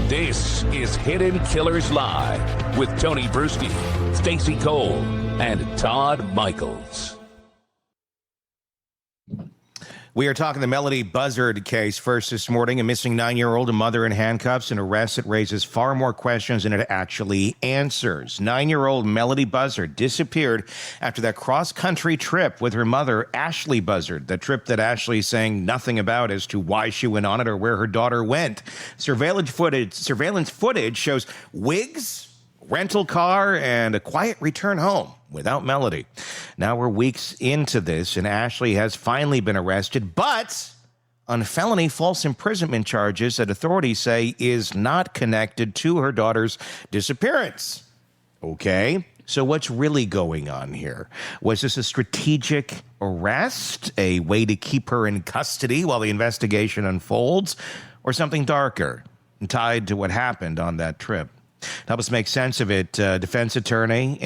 This is Hidden Killers Live with Tony Brueski, Stacey Cole, and Todd Michaels. We are talking the Melodee Buzzard case first this morning. A missing 9-year-old, a mother in handcuffs, an arrest that raises far more questions than it actually answers. 9-year-old Melodee Buzzard disappeared after that cross-country trip with her mother, Ashlee Buzzard. The trip that Ashlee is saying nothing about as to why she went on it or where her daughter went. Surveillance footage shows wigs, rental car, and a quiet return home without Melodee. Now we're weeks into this, and Ashlee has finally been arrested, but on felony false imprisonment charges that authorities say is not connected to her daughter's disappearance. Okay, so what's really going on here? Was this a strategic arrest, a way to keep her in custody while the investigation unfolds, or something darker tied to what happened on that trip? To help us make sense of it, defense attorney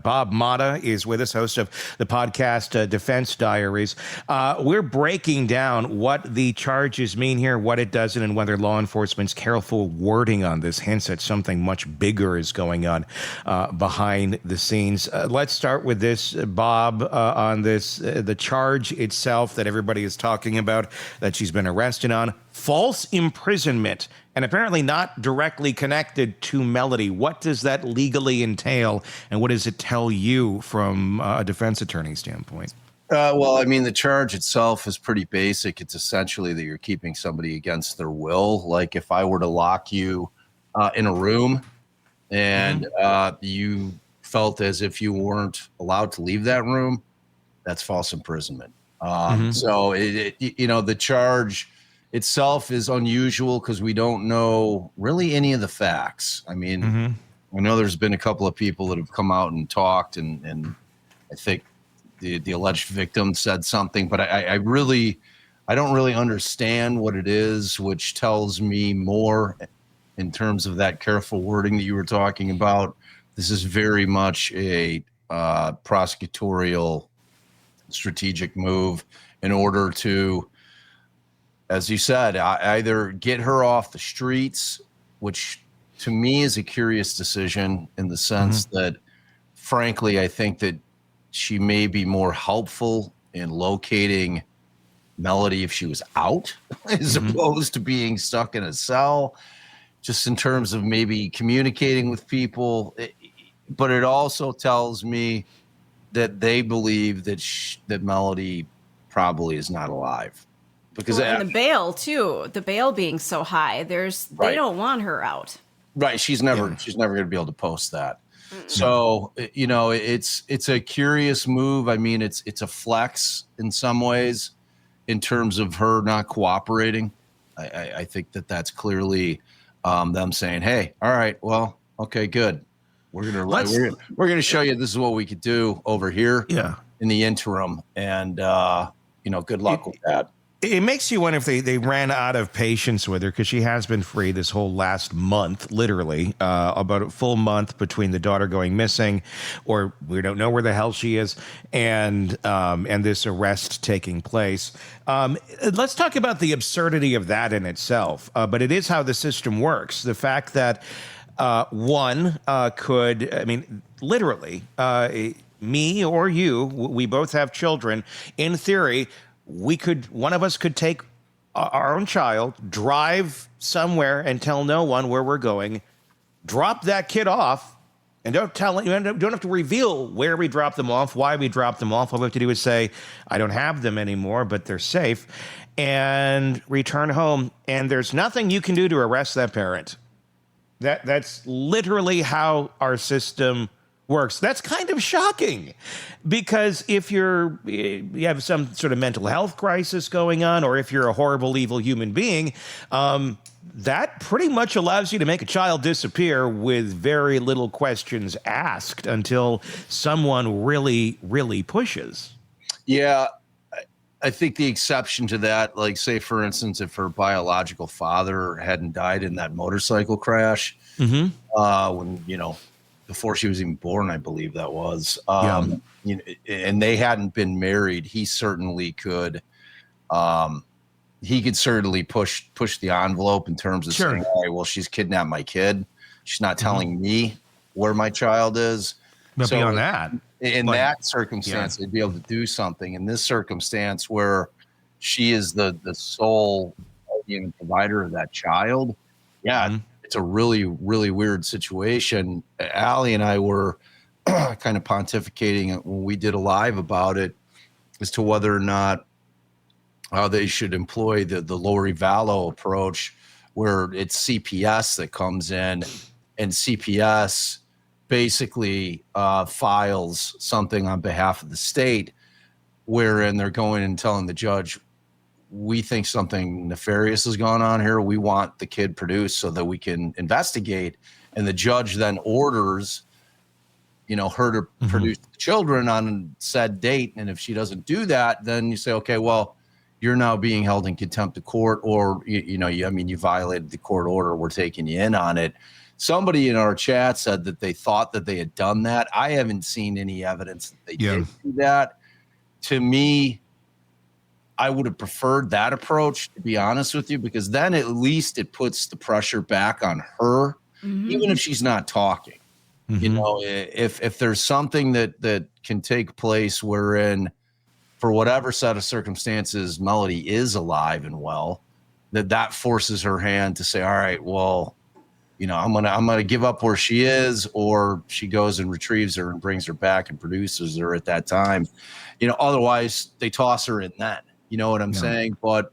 Bob Motta is with us, host of the podcast Defense Diaries. We're breaking down what the charges mean here, what it doesn't, and whether law enforcement's careful wording on this hints that something much bigger is going on behind the scenes. Let's start with this, Bob, on this, the charge itself that everybody is talking about, that she's been arrested on. False imprisonment, and apparently not directly connected to Melodee. What does that legally entail, and what does it tell you from a defense attorney standpoint? Well, I mean, the charge itself is pretty basic. It's essentially that you're keeping somebody against their will. Like if I were to lock you in a room and you felt as if you weren't allowed to leave that room, that's false imprisonment. So, the charge itself is unusual because we don't know really any of the facts. I mean, I know there's been a couple of people that have come out and talked, and I think the alleged victim said something, but I don't really understand what it is, which tells me more in terms of that careful wording that you were talking about. This is very much a prosecutorial strategic move in order to, as you said, either get her off the streets, which to me is a curious decision in the sense that, frankly, I think that she may be more helpful in locating Melodee if she was out as opposed to being stuck in a cell, just in terms of maybe communicating with people. But it also tells me that they believe that that Melodee probably is not alive. Because and the bail too, the bail being so high, they don't want her out. Right. She's never going to be able to post that. So, it's a curious move. I mean, it's a flex in some ways in terms of her not cooperating. I think that's clearly them saying, hey, all right, well, okay, good. We're going to show you this is what we could do over here in the interim. And, good luck with that. It makes you wonder if they ran out of patience with her, because she has been free this whole last month, literally, about a full month between the daughter going missing, or we don't know where the hell she is, and this arrest taking place. Let's talk about the absurdity of that in itself, but it is how the system works. The fact that one could, I mean, literally, me or you, we both have children, in theory, one of us could take our own child, drive somewhere and tell no one where we're going, drop that kid off, and don't have to reveal where we dropped them off, why we dropped them off. All we have to do is say, I don't have them anymore, but they're safe, and return home. And there's nothing you can do to arrest that parent. That's literally how our system works. That's kind of shocking, because if you have some sort of mental health crisis going on, or if you're a horrible, evil human being, that pretty much allows you to make a child disappear with very little questions asked until someone really, really pushes. Yeah, I think the exception to that, like, say, for instance, if her biological father hadn't died in that motorcycle crash, when, before she was even born, I believe that was, and they hadn't been married, he certainly could he could certainly push the envelope in terms of saying, all right, well, she's kidnapped my kid. She's not telling me where my child is. But beyond that, in that circumstance, they'd be able to do something. In this circumstance, where she is the sole guardian and provider of that child, it's a really, really weird situation. Allie and I were kind of pontificating when we did a live about it as to whether or not they should employ the Lori Vallow approach, where it's CPS that comes in, and CPS basically files something on behalf of the state, wherein they're going and telling the judge, we think something nefarious has gone on here. We want the kid produced so that we can investigate. And the judge then orders, her to produce the children on said date. And if she doesn't do that, then you say, okay, well, you're now being held in contempt of court, or, you violated the court order. We're taking you in on it. Somebody in our chat said that they thought that they had done that. I haven't seen any evidence that they did do that. To me, I would have preferred that approach, to be honest with you, because then at least it puts the pressure back on her, even if she's not talking. If there's something that can take place wherein, for whatever set of circumstances, Melodee is alive and well, that forces her hand to say, all right, well, I'm gonna give up where she is, or she goes and retrieves her and brings her back and produces her at that time. Otherwise they toss her in then. You know what I'm saying? But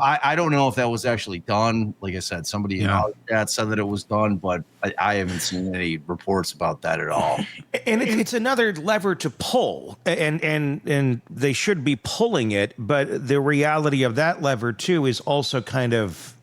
I don't know if that was actually done. Like I said, somebody in our chat said that it was done, but I haven't seen any reports about that at all. And it's another lever to pull, and they should be pulling it. But the reality of that lever too is also kind of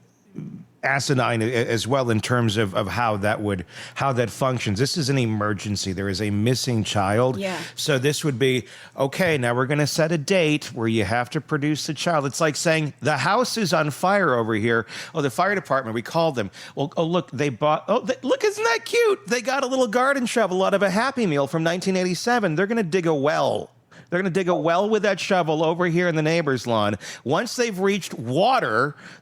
asinine as well in terms of how that functions. This is an emergency. There is a missing child. Yeah. So this would be, okay, now we're going to set a date where you have to produce the child. It's like saying the house is on fire over here. Oh, the fire department, we called them. Well, look, look, isn't that cute? They got a little garden shovel out of a Happy Meal from 1987. They're going to dig a well. They're going to dig a well with that shovel over here in the neighbor's lawn. Once they've reached the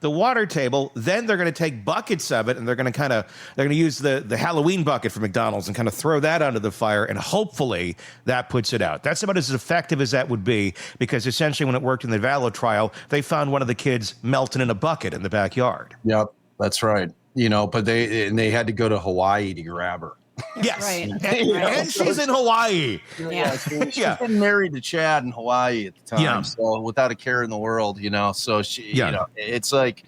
water table, then they're going to take buckets of it, and they're going to use the Halloween bucket from McDonald's and kind of throw that onto the fire, and hopefully that puts it out. That's about as effective as that would be, because essentially when it worked in the Vallow trial, they found one of the kids melting in a bucket in the backyard. Yep, that's right. But they had to go to Hawaii to grab her. Yes, right. And she's in Hawaii. She's been married to Chad in Hawaii at the time, so without a care in the world, So she, it's like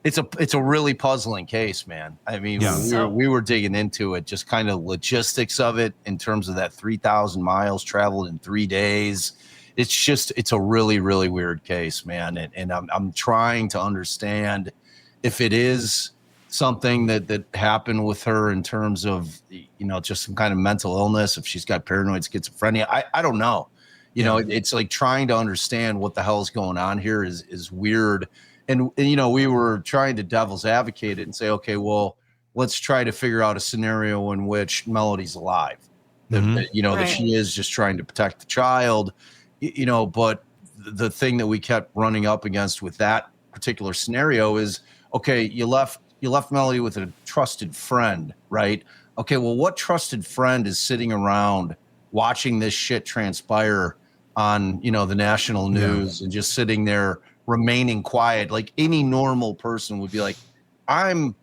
it's a really puzzling case, man. I mean, we were digging into it, just kind of logistics of it in terms of that 3,000 miles traveled in 3 days. It's a really, really weird case, man, and I'm trying to understand if it is something that happened with her in terms of, just some kind of mental illness, if she's got paranoid schizophrenia. I don't know. It's like trying to understand what the hell is going on here is weird. And we were trying to devil's advocate it and say, okay, well, let's try to figure out a scenario in which Melodee's alive, that she is just trying to protect the child, but the thing that we kept running up against with that particular scenario is, okay, you left Melodee with a trusted friend, right? Okay, well, what trusted friend is sitting around watching this shit transpire on, the national news and just sitting there remaining quiet? Like any normal person would be like, I'm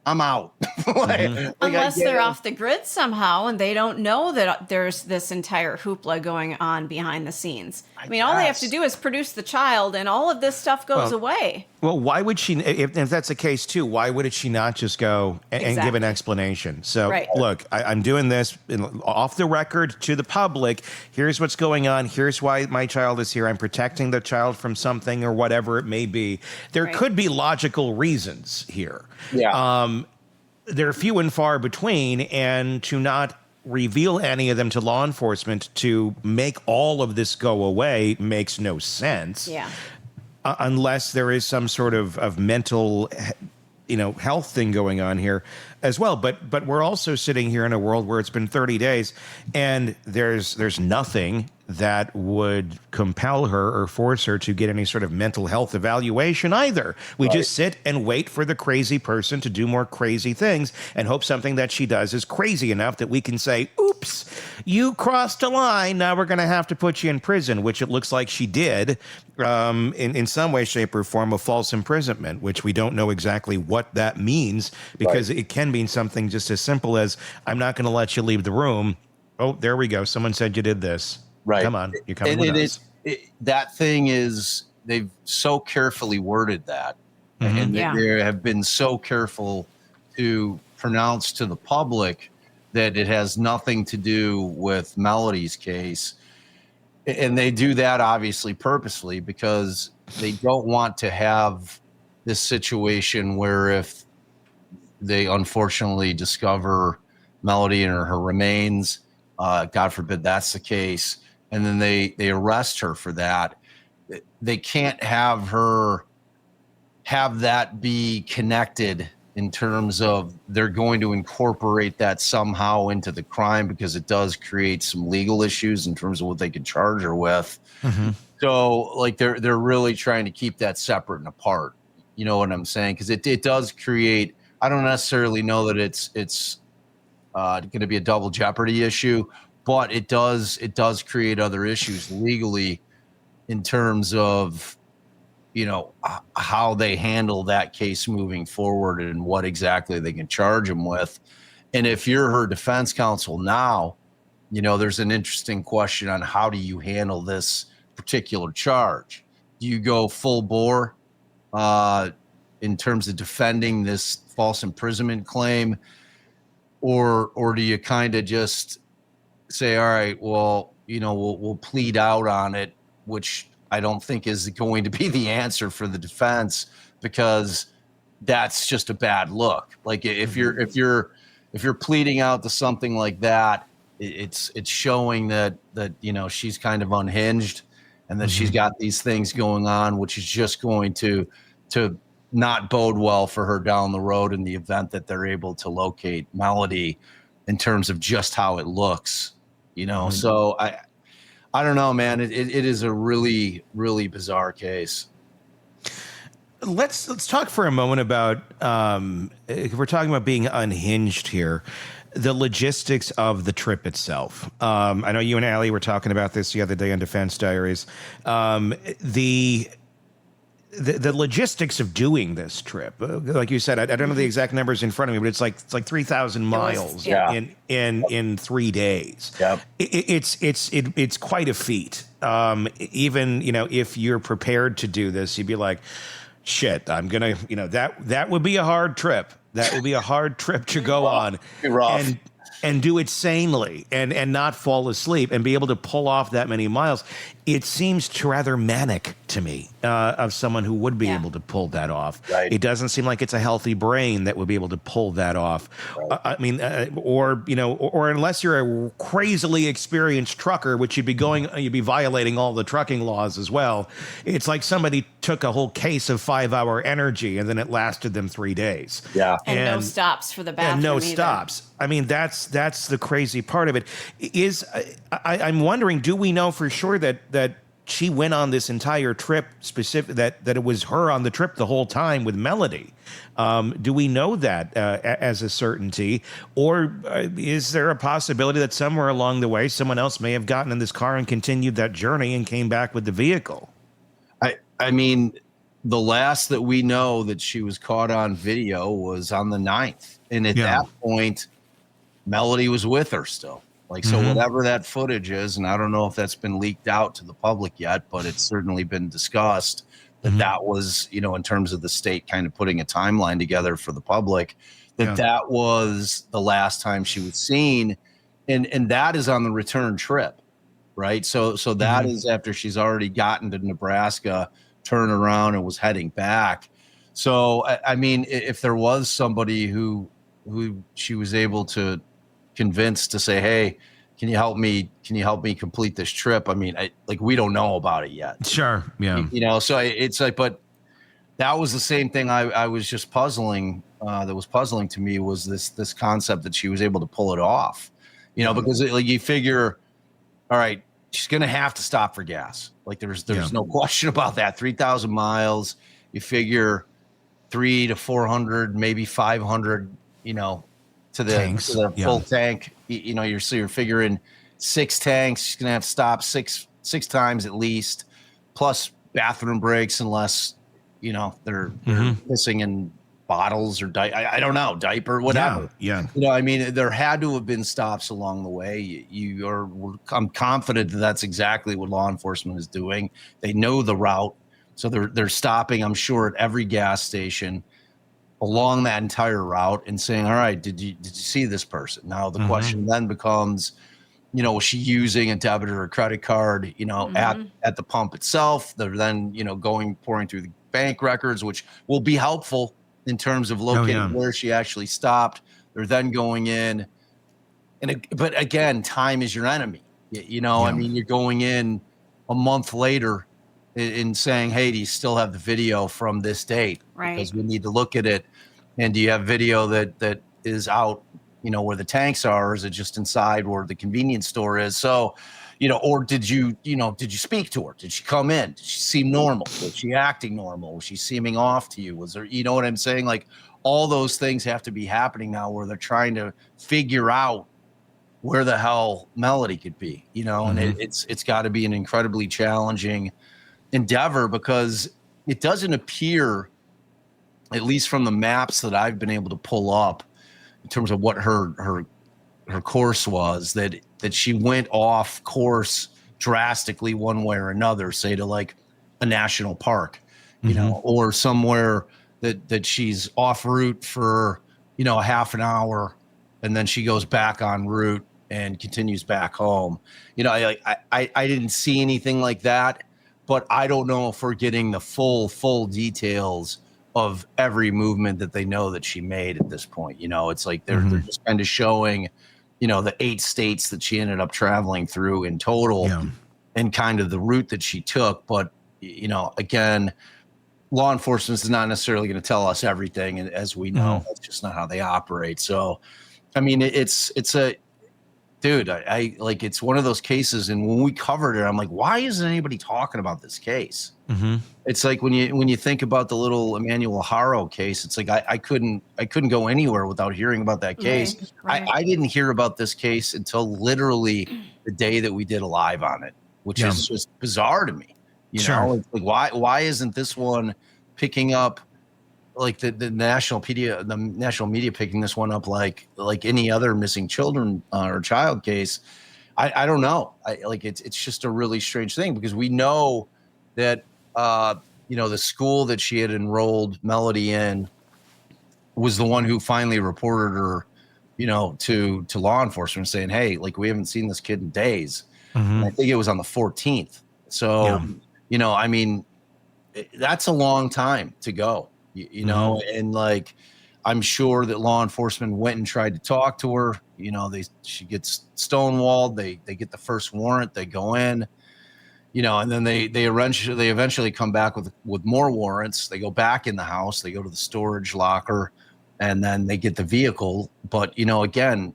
out. Unless they're off the grid somehow and they don't know that there's this entire hoopla going on behind the scenes. I mean, all they have to do is produce the child and all of this stuff goes away. Well, why would she, if that's the case too, why would she not just go and give an explanation? So look, I'm doing this off the record to the public. Here's what's going on. Here's why my child is here. I'm protecting the child from something or whatever it may be. There could be logical reasons here. Yeah. They're few and far between, and to not reveal any of them to law enforcement to make all of this go away makes no sense. Yeah. Unless there is some sort of mental, health thing going on here as well. But we're also sitting here in a world where it's been 30 days and there's nothing that would compel her or force her to get any sort of mental health evaluation either. We just sit and wait for the crazy person to do more crazy things and hope something that she does is crazy enough that we can say, oops, you crossed a line. Now we're going to have to put you in prison, which it looks like she did in some way, shape, or form of false imprisonment, which we don't know exactly what that means, because it can mean something just as simple as, I'm not going to let you leave the room. Oh, there we go. Someone said you did this. Right. Come on. You're coming with us. That thing is, they've so carefully worded that. And they have been so careful to pronounce to the public that it has nothing to do with Melodee's case. And they do that obviously purposely, because they don't want to have this situation where if they unfortunately discover Melodee and her remains, God forbid that's the case, and then they arrest her for that, they can't have her have that be connected in terms of they're going to incorporate that somehow into the crime, because it does create some legal issues in terms of what they could charge her with. So like they're really trying to keep that separate and apart. You know what I'm saying? Because it does create, I don't necessarily know that it's going to be a double jeopardy issue, but it does create other issues legally in terms of, you know, how they handle that case moving forward and what exactly they can charge him with. And if you're her defense counsel now, you know, there's an interesting question on how do you handle this particular charge? Do you go full bore in terms of defending this false imprisonment claim, or do you kind of just say, all right, well, you know, we'll plead out on it, which I don't think is going to be the answer for the defense, because that's just a bad look. Like if you're pleading out to something like that, it's showing that you know, she's kind of unhinged and that she's got these things going on, which is just going to not bode well for her down the road in the event that they're able to locate Melodee, in terms of just how it looks, you know. So I don't know, man. It is a really, really bizarre case. Let's talk for a moment about, if we're talking about being unhinged here, the logistics of the trip itself. I know you and Allie were talking about this the other day on Defense Diaries. The logistics of doing this trip, like you said, I don't know the exact numbers in front of me, but it's like 3,000 miles in 3 days. Yep. It's quite a feat. Even, you know, if you're prepared to do this, you'd be like, shit, I'm gonna, you know, that would be a hard trip. That would be a hard trip to go on. Rough. And do it sanely and not fall asleep and be able to pull off that many miles. It seems rather manic to me, of someone who would be able to pull that off. Right. It doesn't seem like it's a healthy brain that would be able to pull that off. Right. I mean, or unless you're a crazily experienced trucker, which you'd be violating all the trucking laws as well. It's like somebody took a whole case of 5-hour energy and then it lasted them 3 days. Yeah. And no stops for the bathroom. And no stops. I mean, that's the crazy part of it. I'm wondering, do we know for sure that she went on this entire trip, that it was her on the trip the whole time with Melodee? Do we know that as a certainty, or is there a possibility that somewhere along the way someone else may have gotten in this car and continued that journey and came back with the vehicle? I mean, the last that we know that she was caught on video was on the 9th, and at that point, Melodee was with her still. Like, so whatever that footage is, and I don't know if that's been leaked out to the public yet, but it's certainly been discussed that was, you know, in terms of the state kind of putting a timeline together for the public, that was the last time she was seen. And that is on the return trip, right? So that is after she's already gotten to Nebraska, turned around and was heading back. So, I mean, if there was somebody who she was able to convince to say, hey, can you help me complete this trip? I mean, we don't know about it yet. Sure. Yeah. You know, so it's like, but that was the same thing I was just puzzling. That was puzzling to me was this concept that she was able to pull it off, you know, because like you figure, all right, she's going to have to stop for gas. Like there's no question about that. 3,000 miles, you figure 300 to 400, maybe 500, to the full tank. You're figuring 6 tanks. She's going to have to stop six times at least, plus bathroom breaks, unless, they're pissing in bottles or I don't know, diaper, whatever. Yeah. There had to have been stops along the way. I'm confident that that's exactly what law enforcement is doing. They know the route, so they're stopping, I'm sure, at every gas station along that entire route and saying, all right, did you see this person? Now the question then becomes, was she using a debit or a credit card, at the pump itself? They're then, pouring through the bank records, which will be helpful in terms of locating where she actually stopped. They're then going in. But again, time is your enemy. You're going in a month later and saying, hey, do you still have the video from this date? Right. Because we need to look at it. And do you have video that is out, where the tanks are? Or is it just inside where the convenience store is? So, or did you speak to her? Did she come in? Did she seem normal? Was she acting normal? Was she seeming off to you? Was there, you know what I'm saying? Like all those things have to be happening now where they're trying to figure out where the hell Melodee could be, and it's got to be an incredibly challenging endeavor because it doesn't appear, at least from the maps that I've been able to pull up in terms of what her course was, that she went off course drastically one way or another, say to like a national park, or somewhere that she's off route for, a half an hour and then she goes back en route and continues back home. I didn't see anything like that, but I don't know if we're getting the full details of every movement that they know that she made at this point. It's like they're just kind of showing, the 8 states that she ended up traveling through in total and kind of the route that she took. But, again, law enforcement is not necessarily going to tell us everything. And as we know, that's just not how they operate. So, it's it's one of those cases. And when we covered it, I'm like, why isn't anybody talking about this case? It's like when you think about the little Emmanuel Haro case, it's like I couldn't go anywhere without hearing about that case. Right. I didn't hear about this case until literally the day that we did a live on it, which is just bizarre to me. It's like why isn't this one picking up like the national media picking this one up like any other missing children or child case? I don't know. It's just a really strange thing because we know that the school that she had enrolled Melodee in was the one who finally reported her, to law enforcement saying, hey, like we haven't seen this kid in days. And I think it was on the 14th. So, that's a long time to go, and like, I'm sure that law enforcement went and tried to talk to her. She gets stonewalled. They get the first warrant. They go in. And then they eventually come back with more warrants. They go back in the house. They go to the storage locker, and then they get the vehicle. But again,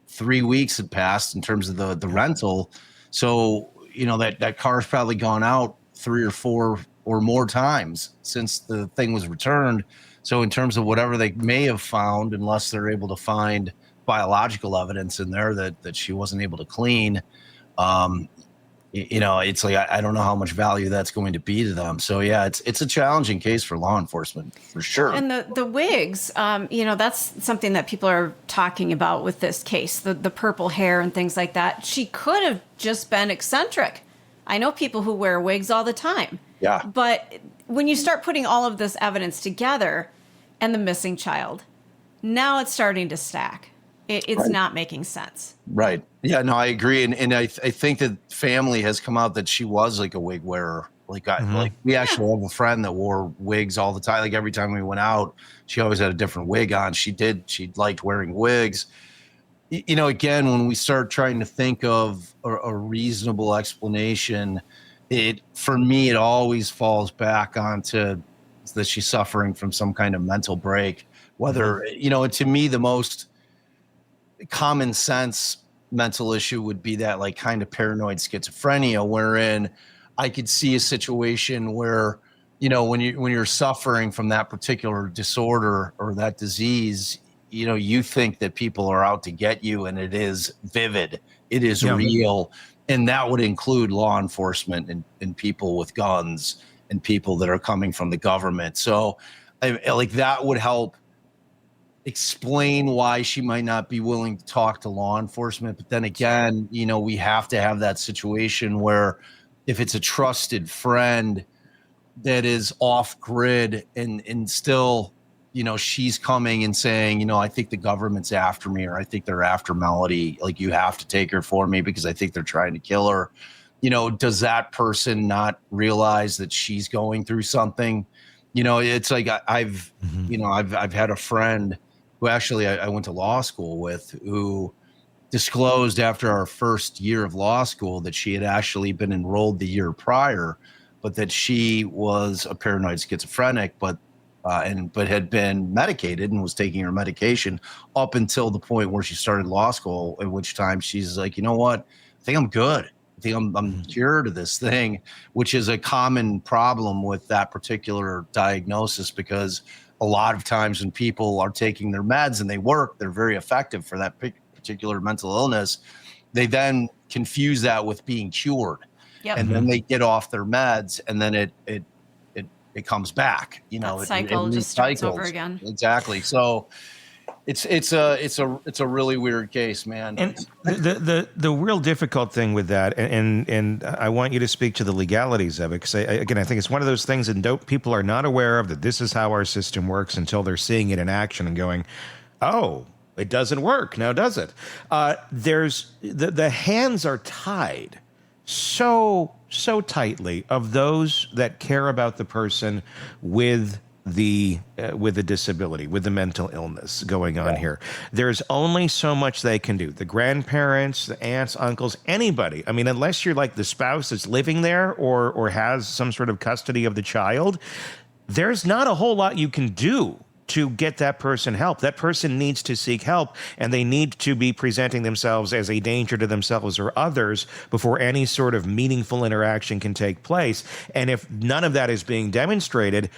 3 weeks had passed in terms of the rental. So that car's probably gone out 3 or 4 or more times since the thing was returned. So in terms of whatever they may have found, unless they're able to find biological evidence in there that she wasn't able to clean. It's like I don't know how much value that's going to be to them. So yeah, it's a challenging case for law enforcement for sure. And the wigs, that's something that people are talking about with this case. The purple hair and things like that. She could have just been eccentric. I know people who wear wigs all the time. Yeah. But when you start putting all of this evidence together, and the missing child, now it's starting to stack. It's not making sense. Right. Yeah, no, I agree. And I think that family has come out that she was like a wig wearer. Like we actually have a friend that wore wigs all the time. Like every time we went out, she always had a different wig on. She liked wearing wigs. Again, when we start trying to think of a reasonable explanation, for me, it always falls back onto that she's suffering from some kind of mental break. Whether, to me, the most common sense mental issue would be that like kind of paranoid schizophrenia, wherein I could see a situation where, you know, when you're suffering from that particular disorder or that disease, you know, you think that people are out to get you, and it is vivid, it is real, and that would include law enforcement and people with guns and people that are coming from the government. So, like that would help explain why she might not be willing to talk to law enforcement. But then again, you know, we have to have that situation where if it's a trusted friend that is off grid and still, you know, she's coming and saying, you know, I think the government's after me, or I think they're after Melodee. Like, you have to take her for me because I think they're trying to kill her. You know, does that person not realize that she's going through something? You know, it's like I've had a friend who actually I went to law school with, who disclosed after our first year of law school that she had actually been enrolled the year prior, but that she was a paranoid schizophrenic, but had been medicated and was taking her medication up until the point where she started law school, at which time she's like, you know what, I think I'm good. I think I'm cured of this thing, which is a common problem with that particular diagnosis, because a lot of times when people are taking their meds and they work, they're very effective for that particular mental illness. They then confuse that with being cured. Yep. And then they get off their meds, and then it comes back. You know, that cycle just starts over again. Exactly. So it's a really weird case, man. And the real difficult thing with that, and I want you to speak to the legalities of it, because I think it's one of those things that people are not aware of, that this is how our system works until they're seeing it in action and going, oh, it doesn't work now, does it? There's the hands are tied so tightly of those that care about the person with the disability, with the mental illness going on here. There's only so much they can do. The grandparents, the aunts, uncles, anybody. I mean, unless you're like the spouse that's living there or has some sort of custody of the child, there's not a whole lot you can do to get that person help. That person needs to seek help, and they need to be presenting themselves as a danger to themselves or others before any sort of meaningful interaction can take place. And if none of that is being demonstrated,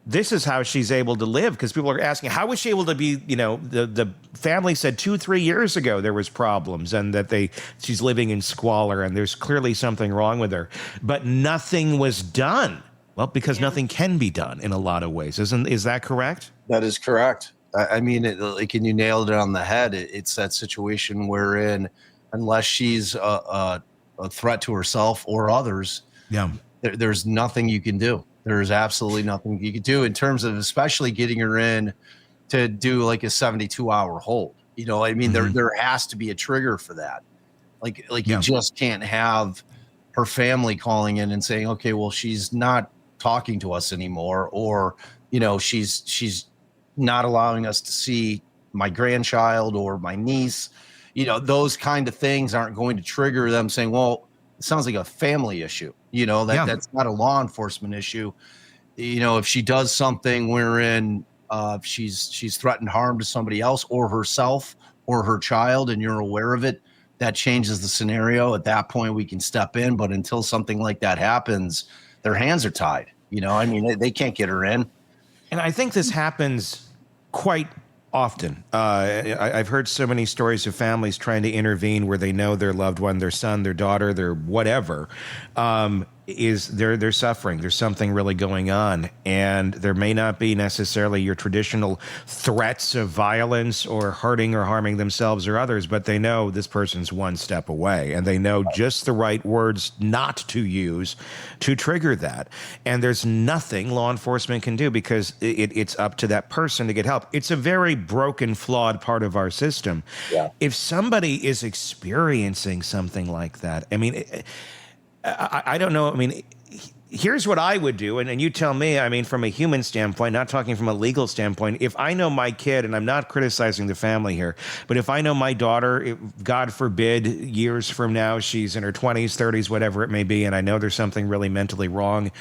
this is how she's able to live, because people are asking, how was she able to be, you know, the family said 2-3 years ago there was problems and that she's living in squalor and there's clearly something wrong with her, but nothing was done. Well, because nothing can be done in a lot of ways. Is that correct? That is correct. I mean, and you nailed it on the head. It's that situation wherein, unless she's a threat to herself or others, there's nothing you can do. There's absolutely nothing you can do in terms of especially getting her in to do like a 72-hour hold. You know, I mean, there has to be a trigger for that. Like you just can't have her family calling in and saying, okay, well, she's not talking to us anymore, or, you know, she's not allowing us to see my grandchild or my niece. You know, those kind of things aren't going to trigger them saying, well, it sounds like a family issue. You know, that's not a law enforcement issue. You know, if she does something wherein she's threatened harm to somebody else or herself or her child, and you're aware of it, that changes the scenario. At that point, we can step in. But until something like that happens, their hands are tied. You know, I mean, they can't get her in. And I think this happens quite often. I've heard so many stories of families trying to intervene where they know their loved one, their son, their daughter, their whatever, they're suffering. There's something really going on, and there may not be necessarily your traditional threats of violence or hurting or harming themselves or others, but they know this person's one step away, and they know just the right words not to use to trigger that. And there's nothing law enforcement can do, because it's up to that person to get help. It's a very broken, flawed part of our system. Yeah. If somebody is experiencing something like that, I mean, I don't know. I mean, here's what I would do, and you tell me, I mean, from a human standpoint, not talking from a legal standpoint, if I know my kid, and I'm not criticizing the family here, but if I know my daughter, God forbid, years from now, she's in her 20s, 30s, whatever it may be, and I know there's something really mentally wrong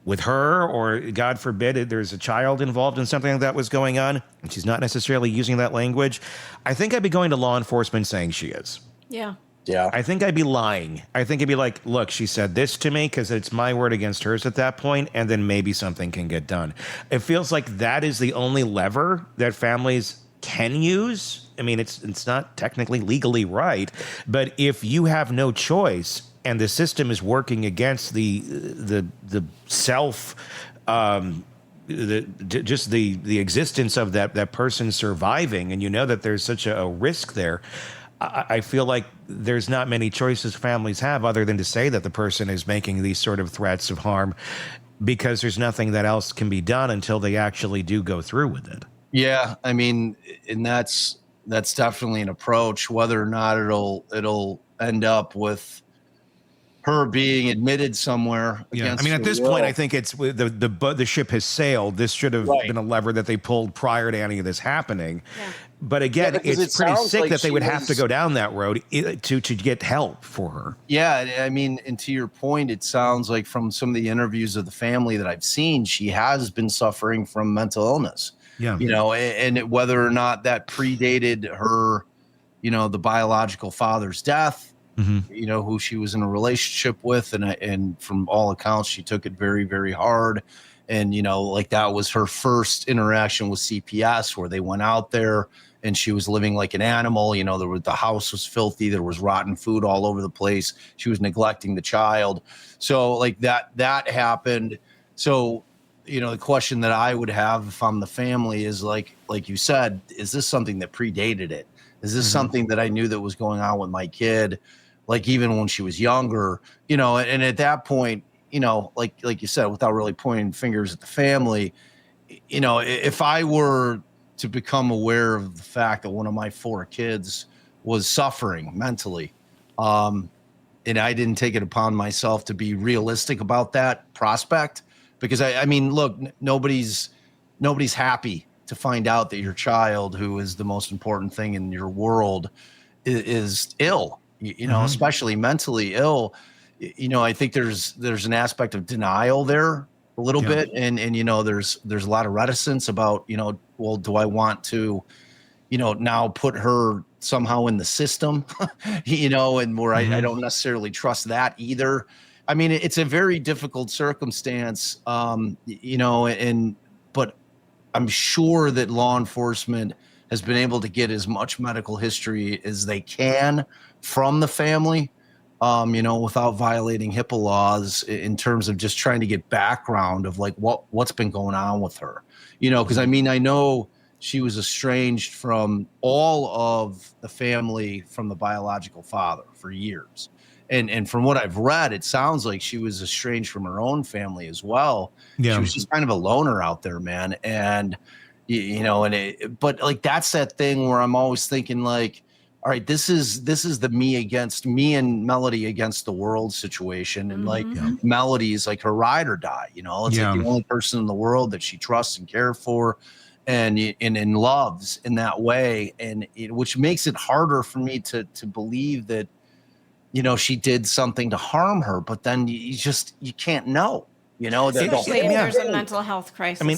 with her, or God forbid, there's a child involved in something like that was going on, and she's not necessarily using that language, I think I'd be going to law enforcement saying she is. Yeah. Yeah. I think I'd be lying. I think I'd be like, look, she said this to me because it's my word against hers at that point, and then maybe something can get done. It feels like that is the only lever that families can use. I mean, it's not technically legally right, but if you have no choice and the system is working against the self, just the existence of that person surviving, and you know that there's such a risk there, I feel like there's not many choices families have other than to say that the person is making these sort of threats of harm, because there's nothing that else can be done until they actually do go through with it. Yeah, I mean, and that's definitely an approach. Whether or not it'll end up with her being admitted somewhere. Yeah, I mean, at this point, I think it's the ship has sailed. This should have been a lever that they pulled prior to any of this happening. Yeah. But again, it's pretty sick that they would have to go down that road to get help for her. Yeah, I mean, and to your point, it sounds like from some of the interviews of the family that I've seen, she has been suffering from mental illness. Yeah, you know, and whether or not that predated her, you know, the biological father's death, you know, who she was in a relationship with, and from all accounts, she took it very, very hard. And, you know, like that was her first interaction with CPS, where they went out there and she was living like an animal. You know, the house was filthy. There was rotten food all over the place. She was neglecting the child. So like that happened. So, you know, the question that I would have if I'm the family is like you said, is this something that predated it? Is this something that I knew that was going on with my kid? Like even when she was younger, you know, and at that point, you know, like you said, without really pointing fingers at the family, you know, if I were to become aware of the fact that one of my 4 kids was suffering mentally, and I didn't take it upon myself to be realistic about that prospect, because I mean, look, nobody's happy to find out that your child, who is the most important thing in your world, is ill, you know, especially mentally ill. You know, I think there's an aspect of denial there a little bit. And, you know, there's a lot of reticence about, you know, well, do I want to, you know, now put her somehow in the system, you know, and where I don't necessarily trust that either. I mean, it's a very difficult circumstance, you know, but I'm sure that law enforcement has been able to get as much medical history as they can from the family, you know, without violating HIPAA laws, in terms of just trying to get background of like what's been going on with her, you know, because I mean, I know she was estranged from all of the family from the biological father for years. And from what I've read, it sounds like she was estranged from her own family as well. Yeah. She was just kind of a loner out there, man. And, you know, but like, that's that thing where I'm always thinking like, all right, this is the me and Melodee against the world situation. And like Melodee is like her ride or die, you know, it's like the only person in the world that she trusts and cares for and loves in that way. And which makes it harder for me to believe that, you know, she did something to harm her, but then you can't know, you know, especially if there's a mental health crisis. I mean,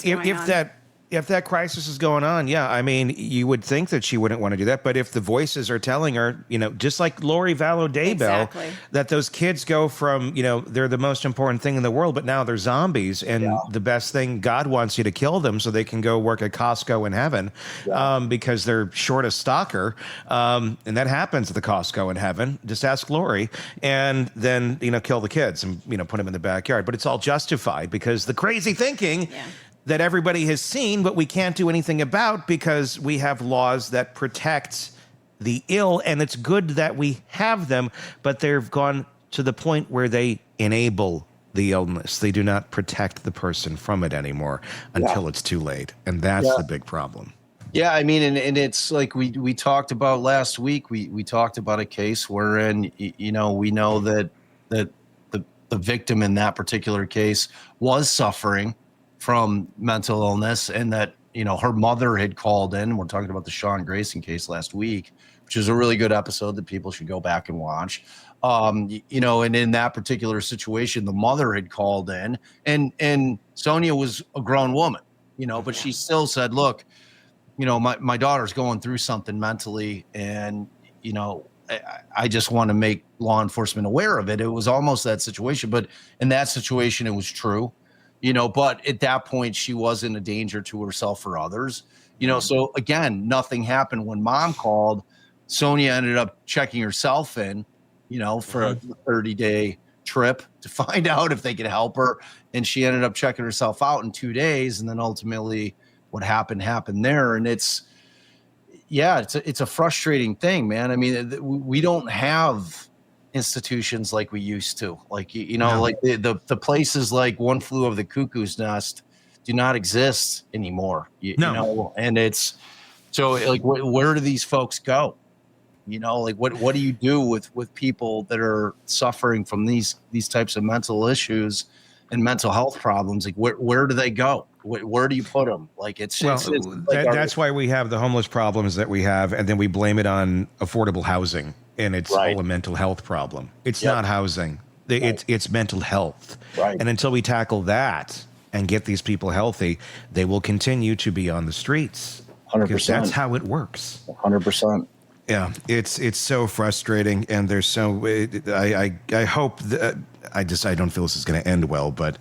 if that crisis is going on, yeah, I mean, you would think that she wouldn't want to do that. But if the voices are telling her, you know, just like Lori Vallow Daybell, that those kids go from, you know, they're the most important thing in the world, but now they're zombies. And the best thing, God wants you to kill them so they can go work at Costco in heaven, because they're short a stocker. And that happens at the Costco in heaven. Just ask Lori. And then, you know, kill the kids and, you know, put them in the backyard. But it's all justified because the crazy thinking that everybody has seen, but we can't do anything about because we have laws that protect the ill, and it's good that we have them, but they've gone to the point where they enable the illness. They do not protect the person from it anymore until it's too late, and that's the big problem. Yeah, I mean, and it's like we talked about last week. We talked about a case wherein, you know, we know that the victim in that particular case was suffering from mental illness, and that, you know, her mother had called in. We're talking about the Sean Grayson case last week, which is a really good episode that people should go back and watch. You know, and in that particular situation, the mother had called in, and Sonia was a grown woman, you know, but she still said, look, you know, my daughter's going through something mentally, and, you know, I just want to make law enforcement aware of it. It was almost that situation, but in that situation, it was true, but at that point she wasn't a danger to herself or others, so again, nothing happened. When mom called, Sonia ended up checking herself in, for a 30-day trip to find out if they could help her. And she ended up checking herself out in 2 days. And then ultimately what happened there. And it's a frustrating thing, man. I mean, we don't have institutions like we used to, like, like the places like One Flew Over the Cuckoo's Nest do not exist anymore, and it's so like, where do these folks go? Like what do you do with people that are suffering from these types of mental issues and mental health problems? Like where do they go? Where do you put them? Like it's that's why we have the homeless problems that we have, and then we blame it on affordable housing, and it's all a mental health problem. It's not housing. It's mental health. Right. And until we tackle that and get these people healthy, they will continue to be on the streets. 100%. That's how it works. 100%. Yeah, it's so frustrating, and there's so I hope that I don't feel this is going to end well, but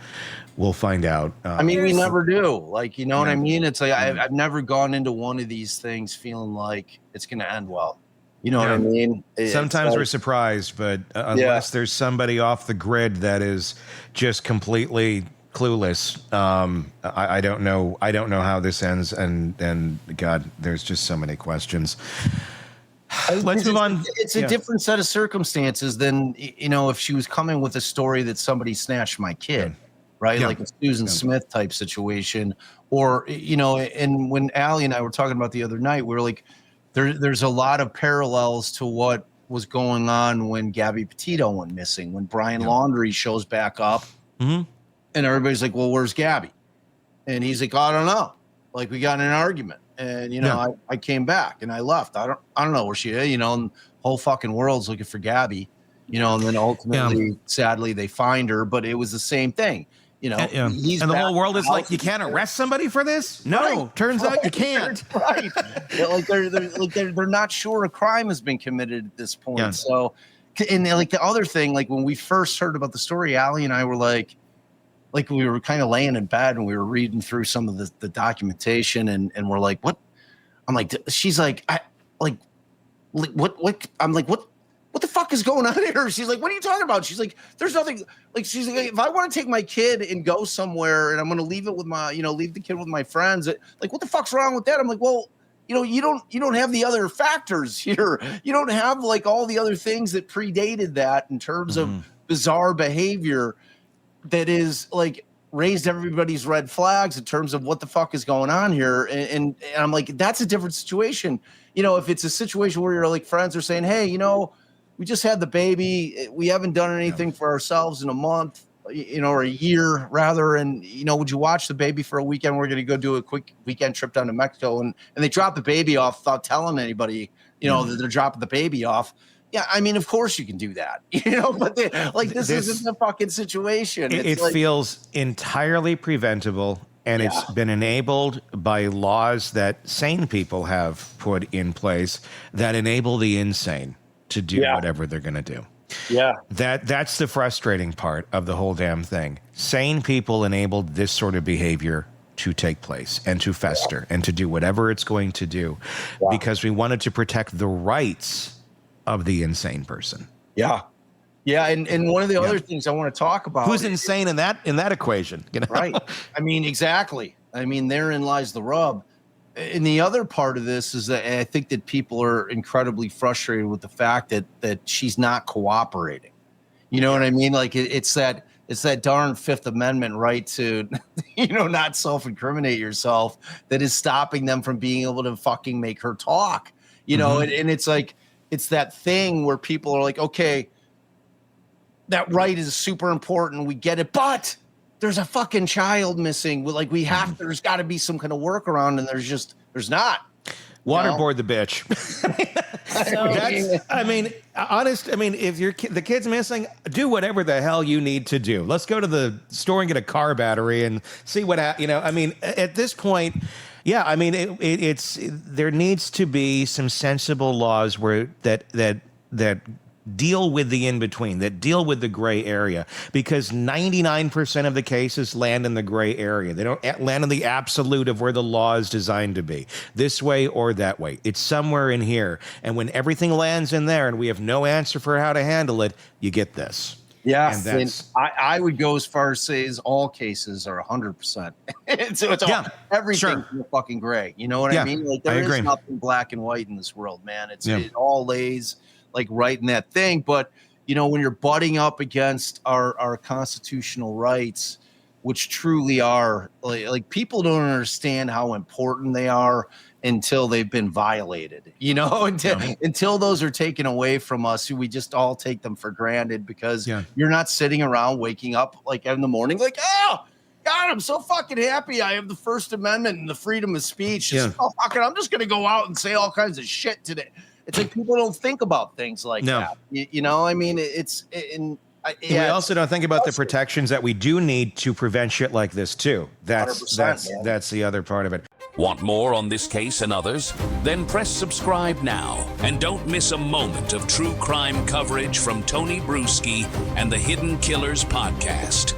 we'll find out. I mean, we never do. Like, what I mean? It's like I've never gone into one of these things feeling like it's going to end well. You know what I mean? Sometimes we're surprised, but unless there's somebody off the grid that is just completely clueless, I don't know. I don't know how this ends, and God, there's just so many questions. Let's move on. It's a different set of circumstances than, if she was coming with a story that somebody snatched my kid, right? Like a Susan Smith type situation, or, and when Allie and I were talking about the other night, we were like, there's a lot of parallels to what was going on when Gabby Petito went missing, when Brian Laundrie shows back up, and everybody's like, well, where's Gabby? And he's like, I don't know. Like, we got in an argument. And, I came back and I left. I don't know where she is, and the whole fucking world's looking for Gabby, and then ultimately, sadly, they find her, but it was the same thing, and the whole world is like, you can't arrest somebody for this? No, turns out you can't. Right. They're not sure a crime has been committed at this point. Yeah. So, and like the other thing, like when we first heard about the story, Allie and I were like we were kind of laying in bed and we were reading through some of the documentation and we're like, what? I'm like, she's like, what? I'm like, what the fuck is going on here? She's like, what are you talking about? She's like, there's nothing. Like, she's like, if I want to take my kid and go somewhere and I'm going to leave it with leave the kid with my friends, like, what the fuck's wrong with that? I'm like, well, you don't have the other factors here. You don't have like all the other things that predated that in terms of bizarre behavior that is like raised everybody's red flags in terms of what the fuck is going on here. And I'm like, that's a different situation. If it's a situation where you're like friends are saying, hey, we just had the baby. We haven't done anything for ourselves in a month, or a year rather. And, would you watch the baby for a weekend? We're going to go do a quick weekend trip down to Mexico. And they drop the baby off without telling anybody, that they're dropping the baby off. Yeah, I mean, of course you can do that, but this isn't a fucking situation. It feels entirely preventable, and it's been enabled by laws that sane people have put in place that enable the insane to do whatever they're going to do. Yeah. That's the frustrating part of the whole damn thing. Sane people enabled this sort of behavior to take place and to fester and to do whatever it's going to do because we wanted to protect the rights of the insane person. Yeah. Yeah. And one of the other things I want to talk about. Who's insane in that equation? Right. I mean, exactly. I mean, therein lies the rub. And the other part of this is that I think that people are incredibly frustrated with the fact that she's not cooperating. You know what I mean? Like it's that darn Fifth Amendment right to, not self-incriminate yourself that is stopping them from being able to fucking make her talk, and it's like, it's that thing where people are like, okay, that right is super important. We get it, but there's a fucking child missing. Like there's got to be some kind of workaround, and there's not. Waterboard the bitch. If the kid's missing, do whatever the hell you need to do. Let's go to the store and get a car battery and see what at this point. Yeah, I mean, it's there needs to be some sensible laws where that that deal with the in-between, that deal with the gray area, because 99% of the cases land in the gray area. They don't land in the absolute of where the law is designed to be, this way or that way. It's somewhere in here. And when everything lands in there and we have no answer for how to handle it, you get this. Yes, and I would go as far as say as all cases are 100%. So it's all, everything's fucking gray. You know what I mean? Like there is nothing black and white in this world, man. It all lays like right in that thing. But you know, when you're butting up against our constitutional rights, which truly are like people don't understand how important they are until they've been violated, you know, until those are taken away from us, we just all take them for granted because you're not sitting around waking up like in the morning, like, oh, God, I'm so fucking happy I have the First Amendment and the freedom of speech. I'm just going to go out and say all kinds of shit today. It's like people don't think about things like that. You know, I mean, we also don't think about the protections that we do need to prevent shit like this too. That's the other part of it. Want more on this case and others? Then press subscribe now and don't miss a moment of true crime coverage from Tony Brueski and the Hidden Killers podcast.